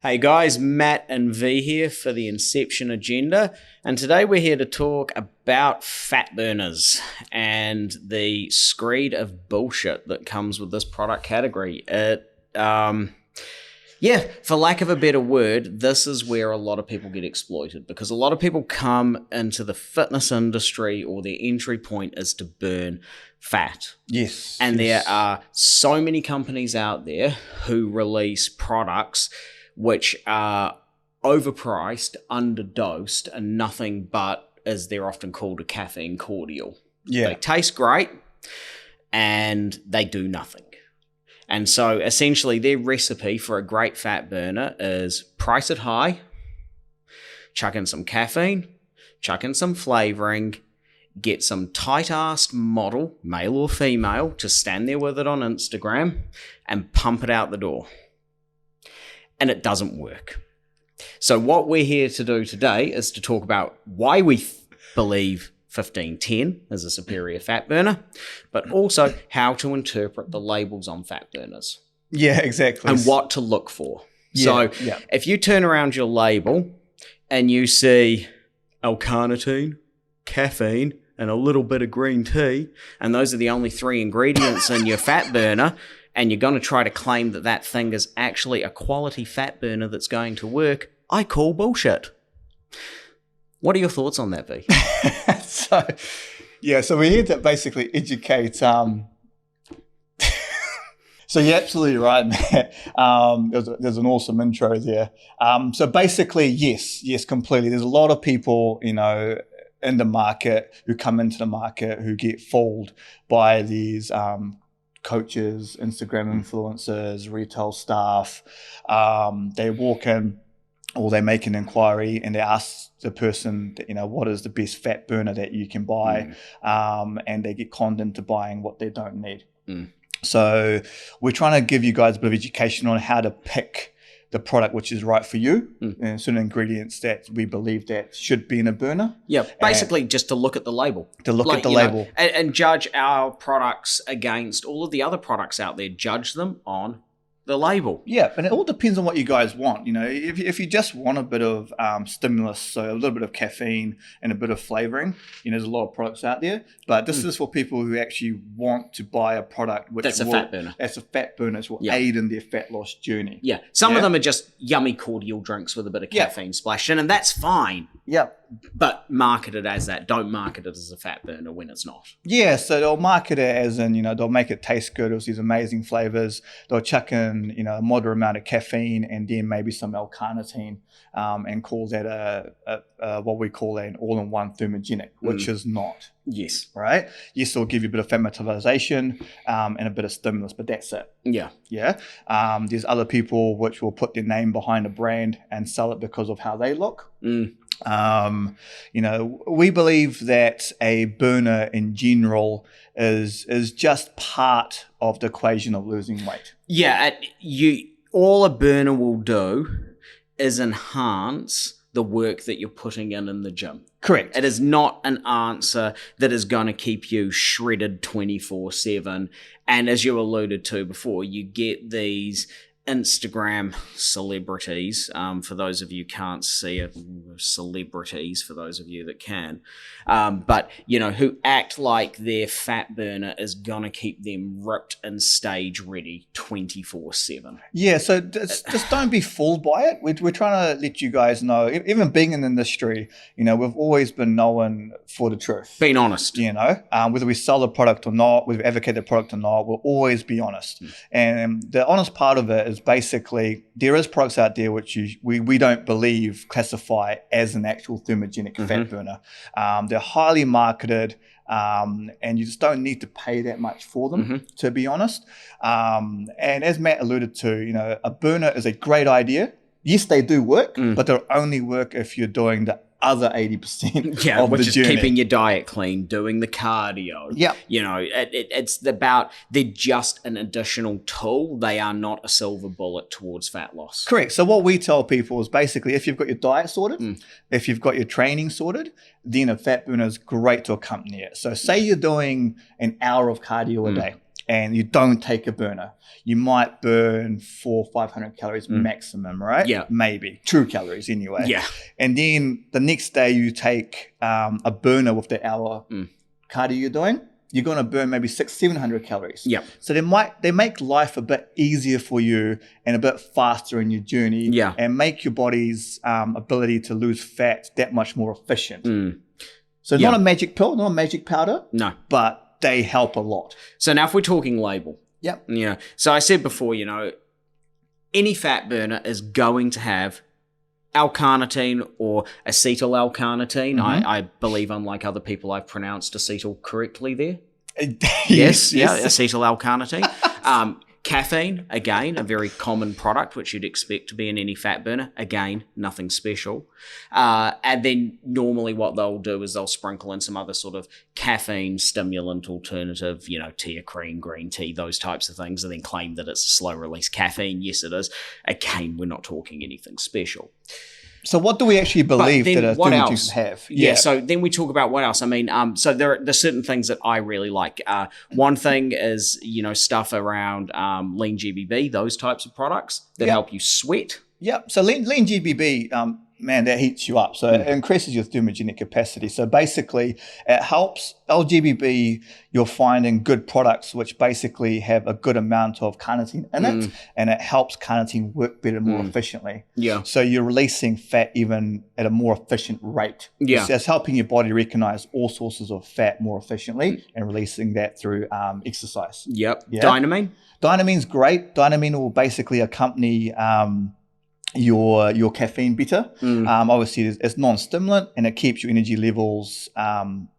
Hey guys, Matt and V here for the Inception Agenda, and today we're here to talk about fat burners and the screed of bullshit that comes with this product category. For lack of a better word, this is where a lot of people get exploited because a lot of people come into the fitness industry or their entry point is to burn fat. Yes. And there are so many companies out there who release products which are overpriced, underdosed, and nothing but, as they're often called, a caffeine cordial. Yeah. They taste great, and they do nothing. And so, essentially, their recipe for a great fat burner is price it high, chuck in some caffeine, chuck in some flavoring, get some tight-assed model, male or female, to stand there with it on Instagram, and pump it out the door. And it doesn't work. So what we're here to do today is to talk about why we believe 1510 is a superior fat burner, but also how to interpret the labels on fat burners. Yeah, exactly. And what to look for. Yeah, If you turn around your label and you see L-carnitine, caffeine, and a little bit of green tea, and those are the only three ingredients in your fat burner, and you're going to try to claim that that thing is actually a quality fat burner that's going to work, I call bullshit. What are your thoughts on that, V? So we're here to basically educate. So you're absolutely right, Matt. There's an awesome intro there. So basically, yes, completely. There's a lot of people, in the market who come into the market who get fooled by these coaches, Instagram influencers, retail staff. They walk in or they make an inquiry and they ask the person, what is the best fat burner that you can buy? And they get conned into buying what they don't need. So we're trying to give you guys a bit of education on how to pick the product which is right for you and certain ingredients that we believe that should be in a burner. Yeah, basically just to look at the label. Label. And judge our products against all of the other products out there. Judge them on the label. Yeah, and it all depends on what you guys want. If you just want a bit of stimulus, so a little bit of caffeine and a bit of flavoring, there's a lot of products out there. But this is for people who actually want to buy a product which that's a fat burner. That's a fat burner. It will aid in their fat loss journey. Yeah, some of them are just yummy cordial drinks with a bit of caffeine splashed in, and that's fine. Yeah. But market it as that. Don't market it as a fat burner when it's not. Yeah, so they'll market it as in, they'll make it taste good with these amazing flavors. They'll chuck in, a moderate amount of caffeine and then maybe some L-carnitine and call that what we call an all-in-one thermogenic, which is not. Yes. Right? Yes, it'll give you a bit of fat metabolization and a bit of stimulus, but that's it. Yeah. Yeah. There's other people which will put their name behind a brand and sell it because of how they look. We believe that a burner in general is just part of the equation of losing weight. Yeah, all a burner will do is enhance the work that you're putting in the gym. Correct. It is not an answer that is going to keep you shredded 24/7. And as you alluded to before, you get these Instagram celebrities, for those of you can't see it, celebrities for those of you that can, but who act like their fat burner is gonna keep them ripped and stage ready 24/7. Yeah, so just don't be fooled by it. We're trying to let you guys know, even being in the industry, we've always been known for the truth. Being honest. Whether we sell the product or not, whether we advocate the product or not, we'll always be honest. And the honest part of it is basically there is products out there which we don't believe classify as an actual thermogenic fat burner. They're highly marketed and you just don't need to pay that much for them, to be honest. And as Matt alluded to, a burner is a great idea. Yes, they do work, but they'll only work if you're doing the other 80% of which the is journey. keeping your diet clean, doing the cardio. Yeah. It's about, they're just an additional tool. They are not a silver bullet towards fat loss. Correct. So what we tell people is basically if you've got your diet sorted, if you've got your training sorted, then a fat burner is great to accompany it. So say you're doing an hour of cardio a day. and you don't take a burner, you might burn 400-500 calories maximum, right? Yeah. Maybe. True calories anyway. Yeah. And then the next day you take a burner with the hour cardio you're doing, you're going to burn maybe 600-700 calories. Yeah. So they make life a bit easier for you and a bit faster in your journey, and make your body's ability to lose fat that much more efficient. So not a magic pill, not a magic powder. No. But they help a lot. So now if we're talking label. Yep. Yeah. So I said before, any fat burner is going to have L-carnitine or acetyl L-carnitine. I believe, unlike other people, I've pronounced acetyl correctly there. Yes. Acetyl L-carnitine. Caffeine, again, a very common product, which you'd expect to be in any fat burner. Again, nothing special. And then normally what they'll do is they'll sprinkle in some other sort of caffeine stimulant alternative, teacrine, green tea, those types of things, and then claim that it's a slow-release caffeine. Yes, it is. Again, we're not talking anything special. So what do we actually believe that a thermal juice have? Yeah, so then we talk about what else. I mean, so there are certain things that I really like. One thing is, stuff around lean GBB, those types of products that help you sweat. Yep. So lean GBB, man, that heats you up. So it increases your thermogenic capacity. So basically, it helps LGBB. You're finding good products which basically have a good amount of carnitine in it, and it helps carnitine work better, more efficiently. Yeah. So you're releasing fat even at a more efficient rate. Yeah. So it's helping your body recognize all sources of fat more efficiently and releasing that through exercise. Yep. Yeah. Dynamine? Dynamine's great. Dynamine will basically accompany your caffeine better. Obviously, it's non-stimulant and it keeps your energy levels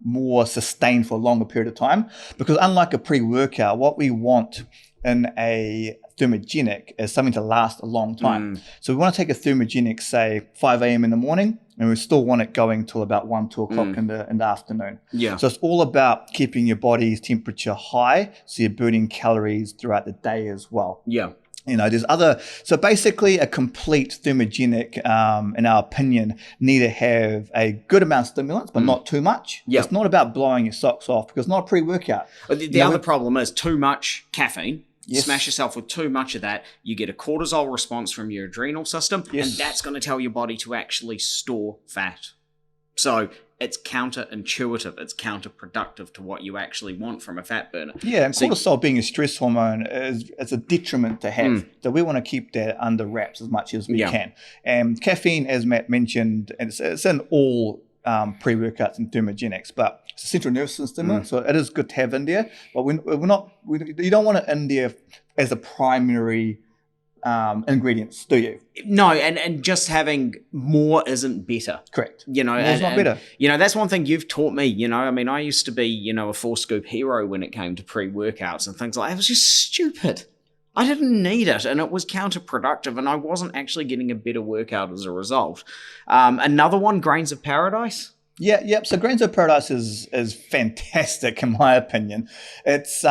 more sustained for a longer period of time. Because unlike a pre-workout, what we want in a thermogenic is something to last a long time. So we want to take a thermogenic, say 5 a.m. in the morning, and we still want it going till about 2 o'clock in the afternoon. Yeah. So it's all about keeping your body's temperature high, so you're burning calories throughout the day as well. Yeah. There's so basically a complete thermogenic, in our opinion, need to have a good amount of stimulants, but not too much. Yep. It's not about blowing your socks off because it's not a pre-workout. The other problem is too much caffeine. Yes. Smash yourself with too much of that, you get a cortisol response from your adrenal system, and that's going to tell your body to actually store fat. So it's counterintuitive. It's counterproductive to what you actually want from a fat burner. Yeah, and cortisol being a stress hormone is a detriment to have. So we want to keep that under wraps as much as we can. And caffeine, as Matt mentioned, it's in all pre-workouts and thermogenics, but it's a central nervous system stimulant, so it is good to have in there. But you don't want it in there as a primary ingredients, do you? No, and just having more isn't better. Correct. It's not better. That's one thing you've taught me. I used to be, a 4-scoop hero when it came to pre-workouts and things like that. It was just stupid. I didn't need it, and it was counterproductive, and I wasn't actually getting a better workout as a result. Another one, Grains of Paradise. Yep. So Grains of Paradise is fantastic in my opinion. It's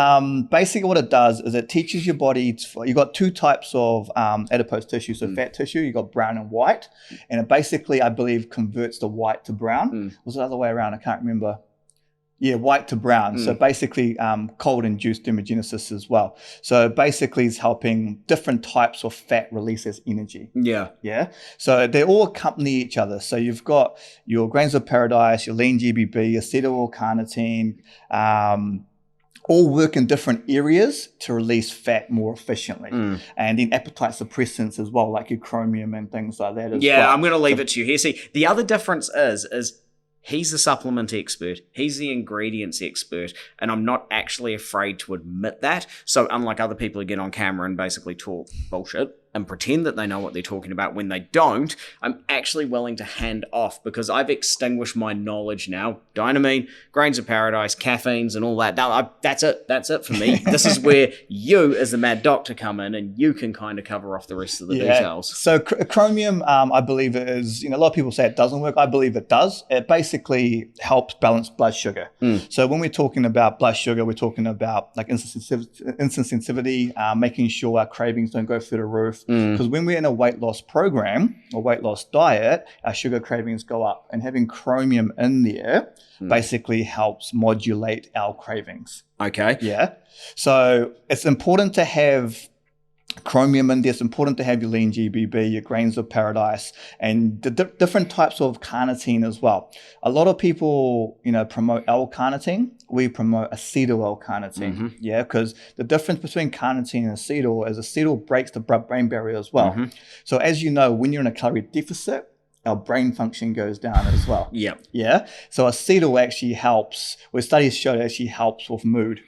basically what it does is it teaches your body. You've got 2 types of adipose tissue, so fat tissue. You've got brown and white, and it basically, I believe, converts the white to brown. Was it the other way around? I can't remember. Yeah, white to brown. So basically cold-induced thermogenesis as well. So basically it's helping different types of fat release as energy. Yeah. So they all accompany each other. So you've got your Grains of Paradise, your lean GBB, acetyl carnitine, all work in different areas to release fat more efficiently. And then appetite suppressants as well, like your chromium and things like that as well. Yeah, I'm going to leave it to you here. See, the other difference is he's the supplement expert. He's the ingredients expert. And I'm not actually afraid to admit that. So unlike other people who get on camera and basically talk bullshit and pretend that they know what they're talking about when they don't, I'm actually willing to hand off because I've extinguished my knowledge now. Dynamine, Grains of Paradise, caffeines and all that. That's it. That's it for me. This is where you as the mad doctor come in and you can kind of cover off the rest of the details. So chromium, I believe it is, a lot of people say it doesn't work. I believe it does. It basically helps balance blood sugar. So when we're talking about blood sugar, we're talking about like insulin sensitivity, making sure our cravings don't go through the roof. forth. Because when we're in a weight loss program or weight loss diet, our sugar cravings go up. And having chromium in there basically helps modulate our cravings. Okay. Yeah. So it's important to have chromium in there. It's important to have your lean GBB, your grains of paradise, and the different types of carnitine as well. A lot of people, promote L-carnitine. We promote acetyl L-carnitine. Yeah, because the difference between carnitine and acetyl is acetyl breaks the blood-brain barrier as well. So as you know, when you're in a calorie deficit, our brain function goes down as well. Yeah. So acetyl actually helps. Where studies show it actually helps with mood.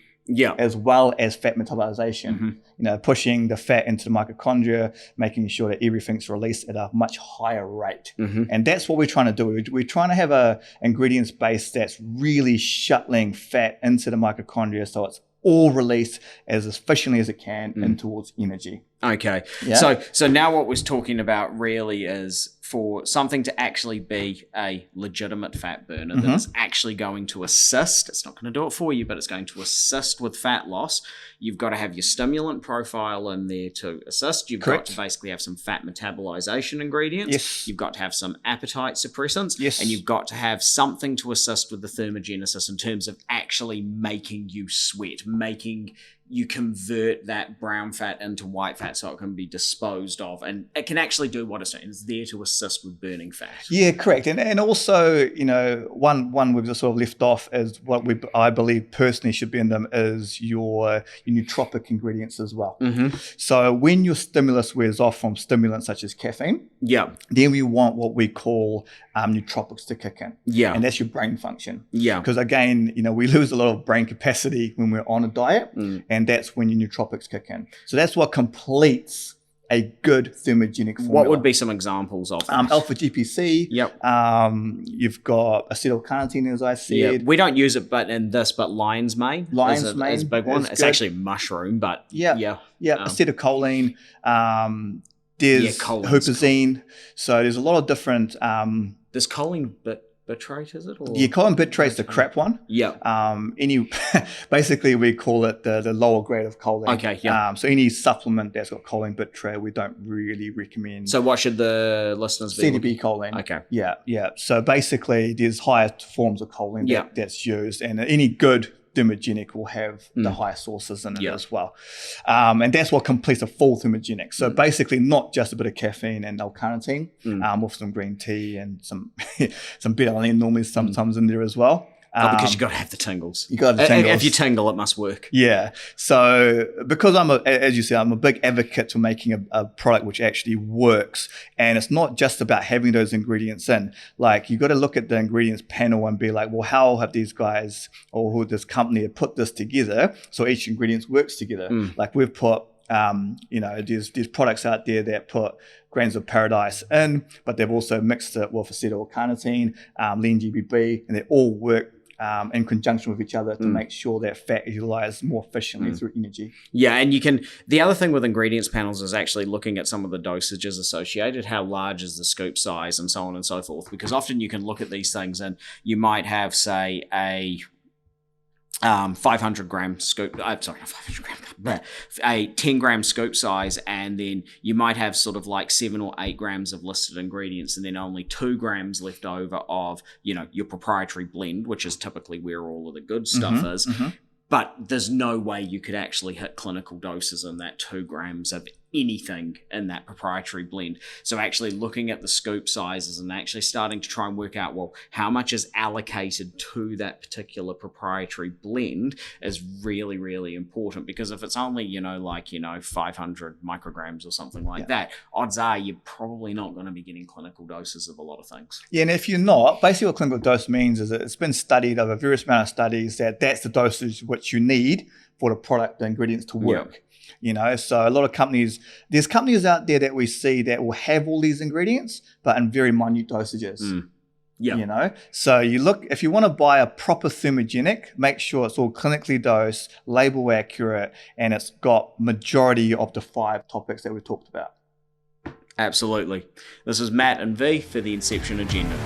As well as fat metabolization, pushing the fat into the mitochondria, making sure that everything's released at a much higher rate. And that's what we're trying to do. We're trying to have a ingredients base that's really shuttling fat into the mitochondria so it's all released as efficiently as it can in towards energy. Okay. Yeah? So now what we're talking about really is for something to actually be a legitimate fat burner that is actually going to assist. It's not going to do it for you, but it's going to assist with fat loss. You've got to have your stimulant profile in there to assist. You've got to basically have some fat metabolization ingredients. You've got to have some appetite suppressants. And you've got to have something to assist with the thermogenesis in terms of actually making you sweat, making you convert that brown fat into white fat so it can be disposed of. And it can actually do what it's doing. It's there to assist with burning fat. Yeah, correct. And also, one we've just sort of left off is what I believe personally should be in them is your nootropic ingredients as well. So when your stimulus wears off from stimulants such as caffeine, then we want what we call nootropics to kick in. And that's your brain function. Because again, we lose a lot of brain capacity when we're on a diet. And that's when your nootropics kick in. So that's what completes a good thermogenic formula. What would be some examples of that? Alpha GPC. You've got acetylcarnitine, as I said. We don't use it, but lion's mane. Lion's mane is a big one. It's good. Actually a mushroom, but acetylcholine. There's huperzine. So there's a lot of different. There's choline, bitrate, is it? Or? Choline bitrate's the crap one. Basically we call it the lower grade of choline. So any supplement that's got choline bitrate, we don't really recommend. So what should the listeners be? CDB choline. So basically there's higher forms of choline that's used, and any good thermogenic will have the high sources in it as well. And that's what completes a full thermogenic. So basically not just a bit of caffeine and L-carnitine with some green tea and some betaline normally sometimes in there as well. Because you got to have the tingles. You got to have the tingles. If you tingle, it must work. So because as you said, I'm a big advocate for making a product which actually works. And it's not just about having those ingredients in. Like, you got to look at the ingredients panel and be like, well, how have these guys or this company have put this together so each ingredient works together? Like we've put, there's products out there that put grains of paradise in, but they've also mixed it with acetylcarnitine, lean GBB, and they all work in conjunction with each other to make sure that fat is utilized more efficiently through energy. And the other thing with ingredients panels is actually looking at some of the dosages associated, how large is the scoop size and so on and so forth, because often you can look at these things and you might have, say, a 500 gram scoop, not 500 gram, a 10 gram scoop size, and then you might have sort of like 7 or 8 grams of listed ingredients, and then only 2 grams left over of, your proprietary blend, which is typically where all of the good stuff is. But there's no way you could actually hit clinical doses in that 2 grams of anything in that proprietary blend. So actually looking at the scoop sizes and actually starting to try and work out, well, how much is allocated to that particular proprietary blend is really, really important. Because if it's only, 500 micrograms or something like that, odds are you're probably not going to be getting clinical doses of a lot of things. And if you're not, basically what clinical dose means is that it's been studied over various amount of studies that that's the dosage which you need for the product, the ingredients to work. So a lot of companies, there's companies out there that we see that will have all these ingredients, but in very minute dosages. So you look, if you want to buy a proper thermogenic, make sure it's all clinically dosed, label accurate, and it's got majority of the 5 topics that we talked about. Absolutely. This is Matt and V for the Inception Agenda.